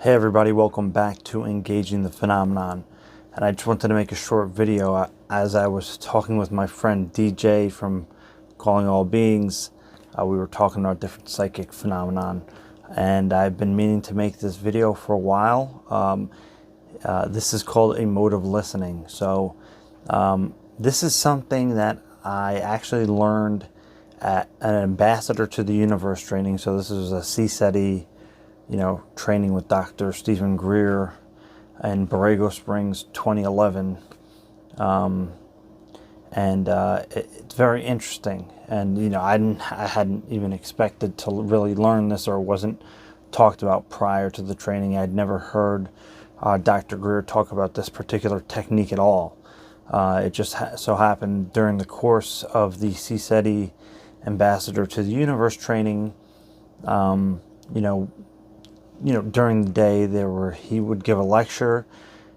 Hey everybody, welcome back to Engaging the Phenomenon. And I just wanted to make a short video as I was talking with my friend DJ from Calling All Beings. We were talking about different psychic phenomenon, and I've been meaning to make this video for a while. This is called emotive listening. So this is something that I actually learned at an Ambassador to the Universe training. So this is a CSETI training with Dr. Stephen Greer in Borrego Springs, 2011. It's very interesting. And, I hadn't even expected to really learn this, or wasn't talked about prior to the training. I'd never heard Dr. Greer talk about this particular technique at all. It just so happened during the course of the CSETI Ambassador to the Universe training, during the day he would give a lecture,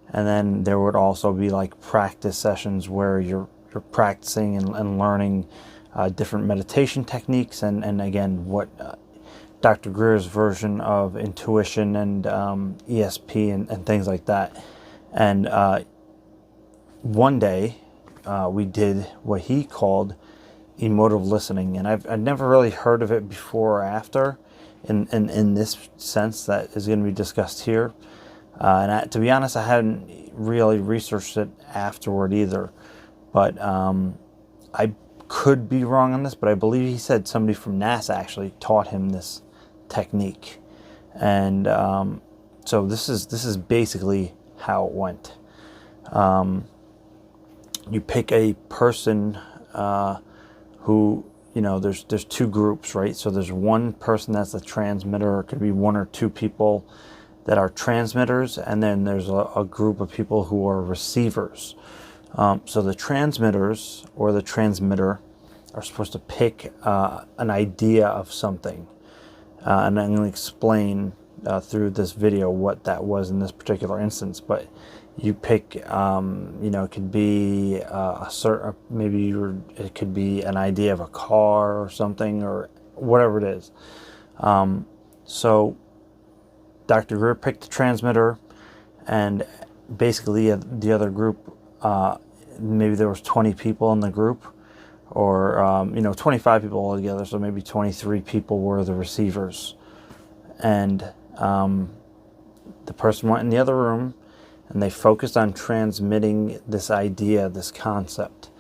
and then there would also be like practice sessions where you're practicing and learning different meditation techniques, and again what Dr. Greer's version of intuition and ESP and things like that. And one day we did what he called emotive listening, and I've never really heard of it before or after in this sense that is going to be discussed here. To be honest, I hadn't really researched it afterward either. But I could be wrong on this, but I believe he said somebody from NASA actually taught him this technique. And so this is basically how it went. You pick a person who, there's two groups, right? So there's one person that's the transmitter. It could be one or two people that are transmitters, and then there's a group of people who are receivers. So the transmitters or the transmitter are supposed to pick an idea of something, and I'm going to explain through this video what that was in this particular instance. But you pick, it could be it could be an idea of a car or something, or whatever it is. So Dr. Greer picked the transmitter, and basically the other group, maybe there was 20 people in the group, or 25 people altogether, so maybe 23 people were the receivers. And the person went in the other room, and they focused on transmitting this idea, this concept.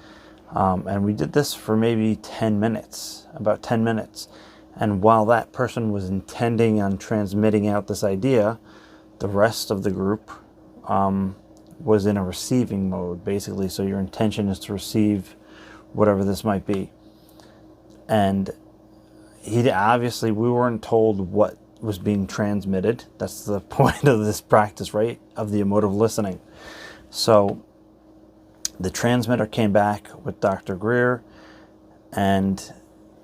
And we did this for maybe about 10 minutes. And while that person was intending on transmitting out this idea, the rest of the group was in a receiving mode, basically. So your intention is to receive whatever this might be. And obviously, we weren't told what was being transmitted. That's the point of this practice, right? Of the emotive listening. So the transmitter came back with Dr. Greer, and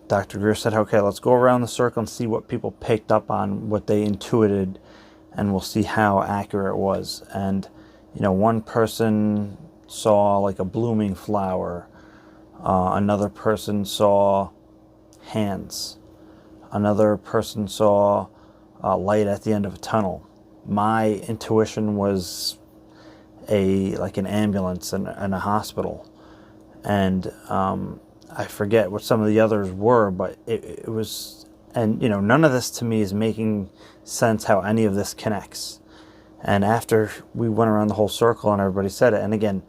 Dr. Greer said, okay, let's go around the circle and see what people picked up on, what they intuited, and we'll see how accurate it was. And one person saw like a blooming flower, another person saw hands, another person saw light at the end of a tunnel. My intuition was like an ambulance and a hospital, and I forget what some of the others were, but it was, and none of this to me is making sense how any of this connects. And after we went around the whole circle and everybody said it, and again,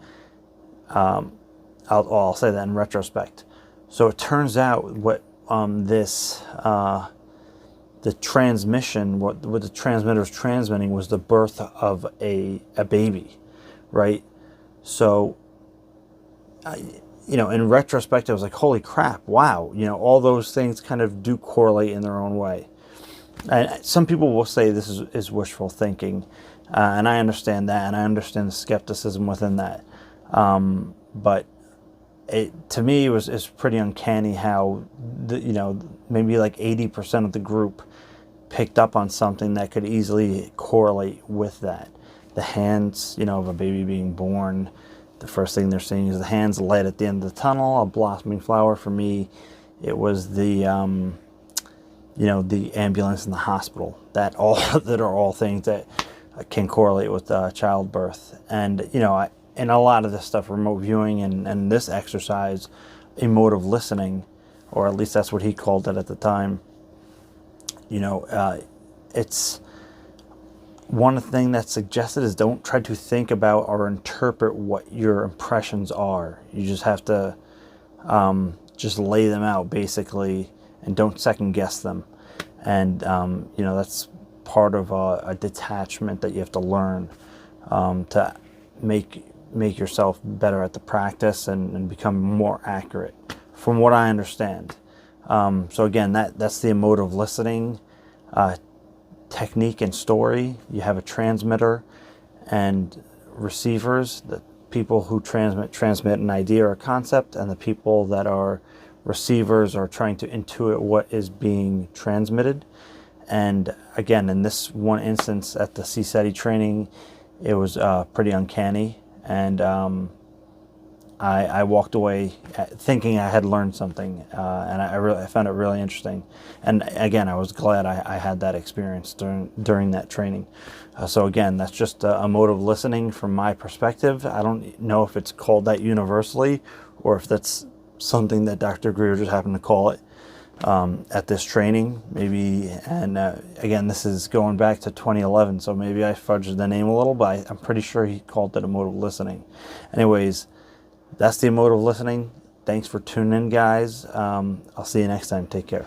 I'll say that in retrospect. So it turns out what the transmission, what the transmitter was transmitting, was the birth of a baby, right? So, in retrospect, I was like, holy crap, wow, all those things kind of do correlate in their own way. And some people will say this is wishful thinking, and I understand that, and I understand the skepticism within that. But to me, it's pretty uncanny how maybe like 80% of the group picked up on something that could easily correlate with that. The hands, of a baby being born, the first thing they're seeing is the hands light at the end of the tunnel, a blossoming flower. For me, it was the the ambulance in the hospital. That are all things that can correlate with childbirth. And and a lot of this stuff, remote viewing and this exercise, emotive listening, or at least that's what he called it at the time. It's one thing that's suggested is don't try to think about or interpret what your impressions are. You just have to just lay them out basically, and don't second guess them. And that's part of a detachment that you have to learn to make yourself better at the practice and become more accurate, from what I understand. So again, that's the emotive listening technique and story. You have a transmitter and receivers, the people who transmit an idea or a concept, and the people that are receivers are trying to intuit what is being transmitted. And again, in this one instance at the CSETI training, it was pretty uncanny, and I walked away thinking I had learned something, and I found it really interesting. And again, I was glad I had that experience during that training. So again, that's just emotive listening from my perspective. I don't know if it's called that universally, or if that's something that Dr. Greer just happened to call it at this training, maybe. And again, this is going back to 2011, so maybe I fudged the name a little, but I'm pretty sure he called it emotive listening. Anyways, that's the emotive listening. Thanks for tuning in, guys. I'll see you next time. Take care.